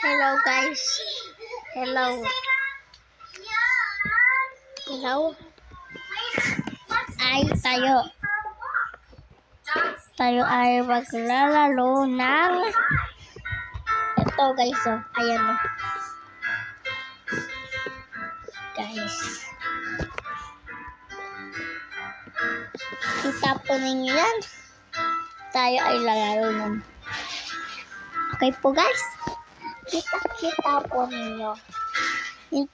Hello guys. Hello. Hello. Ay tayo ay maglalaro ng ito guys, oh. Ayan, oh. Guys, kita po ninyo yan. Tayo ay lalaro nun. Okay po guys, kita po ninyo.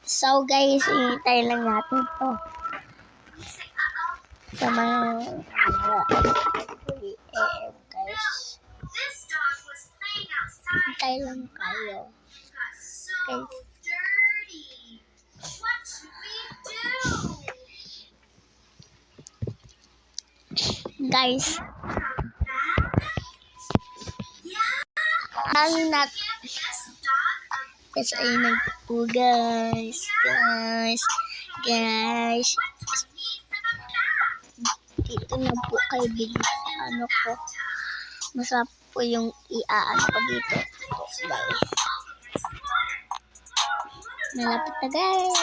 So guys, ihintay lang natin to sa mga AM guys. Hintay lang kayo. Guys, ang yes, ay nagpo guys. Dito na po kayo bilis. Ano ko, masarap po yung iaano ko dito. Guys, malapit na guys.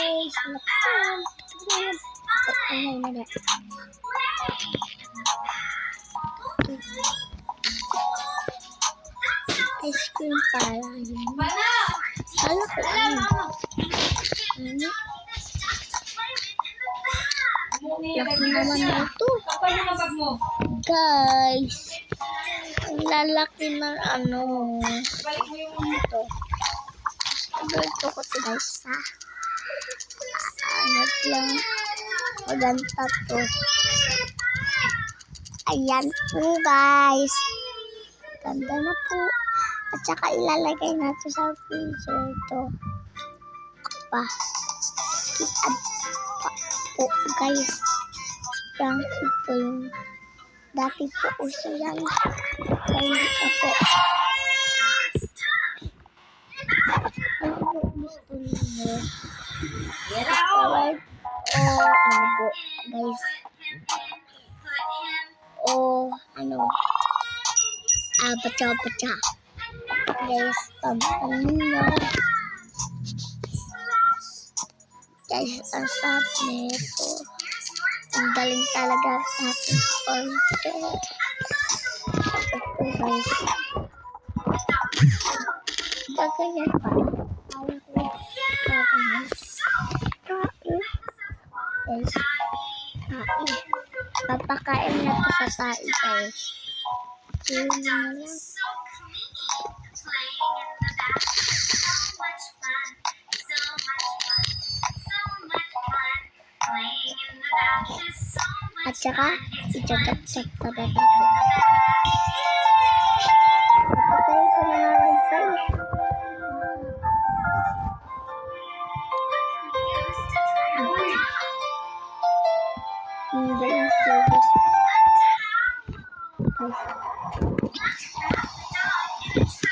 Ice cream pala yun. Kala ko ano. Laki naman na ito. Guys, ang lalaki ng ano. Ito. Ito ko ito guys, ha. Ano lang. Maganda to. Ayan po guys. Ganda na po. At saka ilalagay natin sa freezer ito. Skip po guys. Frankie po yung dati po uso yan. Kaya ka po. Ano po gusto niyo? Ano po guys? Pacha. Guys, pampalino. Guys, ang sarap nito. Ang galing talaga sa ating konti. Ito guys. Baganyan pa. Guys, kain. Papakain na po sa tae guys. Yun na lang. At saka, i-check pa natin po. Papatayin ko na nga wifi. Hindi yung service.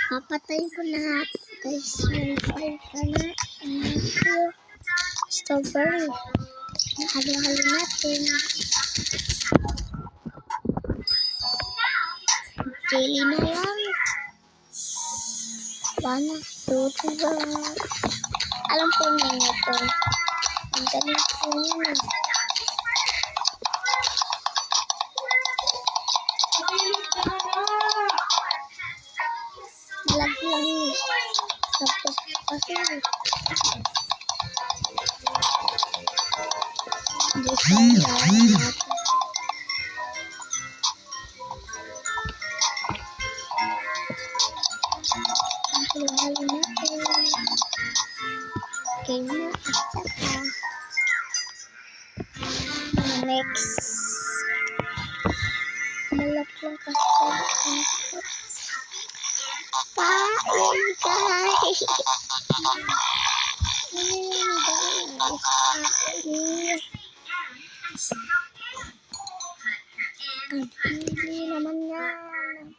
Papatayin ko na nga guys. Wifi ka na. Strawberry. Halo-halo natin. Jelly na lang. 1, 2, 3. Alam po ninyo to. Ang galing po ninyo. Vlog lang yun. Tapos kasi gusto nyo natin. Halo-halo natin. Okay na. Next. Malap lang kasi. Kain guys. Hindi naman yan.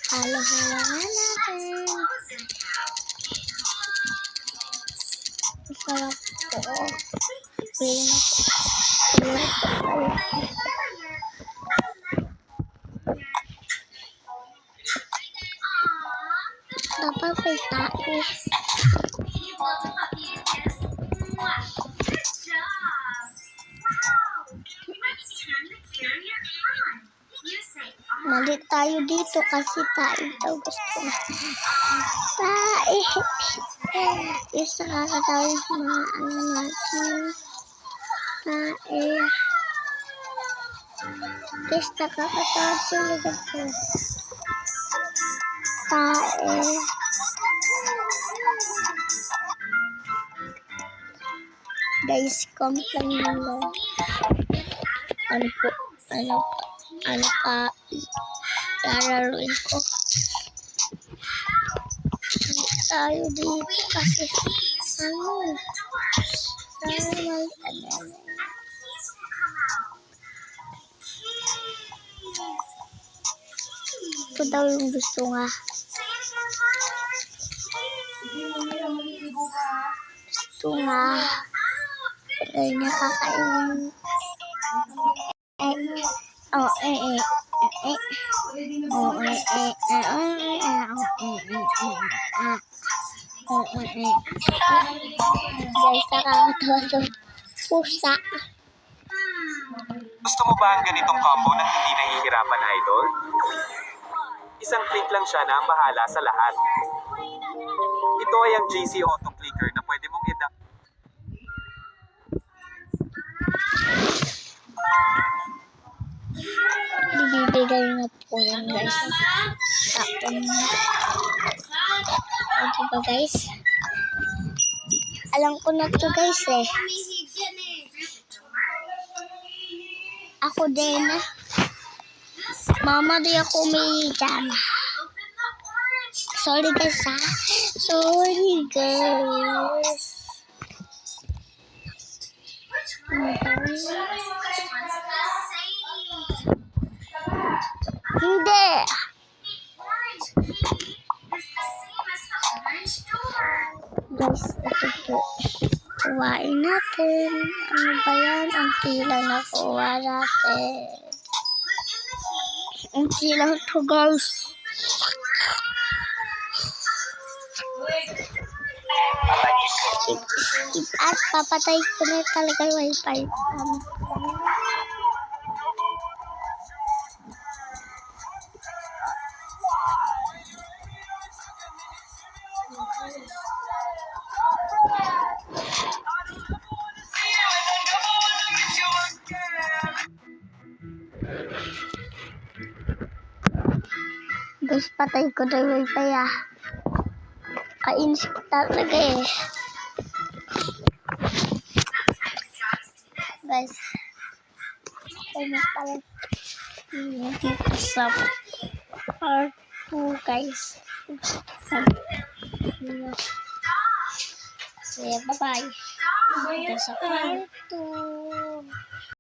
Halo-halo natin. Masarap po. Pili na po. kay tae. Malit tayo dito kasi tae daw gusto. Tae. Is nakakatawa yung mga ano natin. Tae. Is nakakatawa talaga po. Tae. Guys, comment lang nyo. Ano po? Ano pa? Lalaruin ko. Tayo dito kasi ano? Ito daw yung gusto nga. Gusto nga. Ay, nakakain. Guys, nakakatawa to. Pusa. Gusto mo ba ang ganitong combo na hindi nahihirapan, idol? Isang click lang siya na ang bahala sa lahat. Ito ay ang JC Auto Clicker na pwede mong Bibigay na po yan, guys. Tapon na. O, diba, guys? Alam ko na to, guys, eh. Ako din. Mama, di ako may dyan. Sorry, guys, ha? Sorry, guys. Hindi. Guys, ito po. Kuhain natin. Ano ba yan? Ang tila na kuha natin. Ang tila ito, guys. At papatay ko na talaga yung wifi. Guys, patay ko na yung wifi, ah. Kainis ko talaga, eh. Guys, kainis pala. Dito sa part 2, guys. So, bye-bye. Dito sa part 2.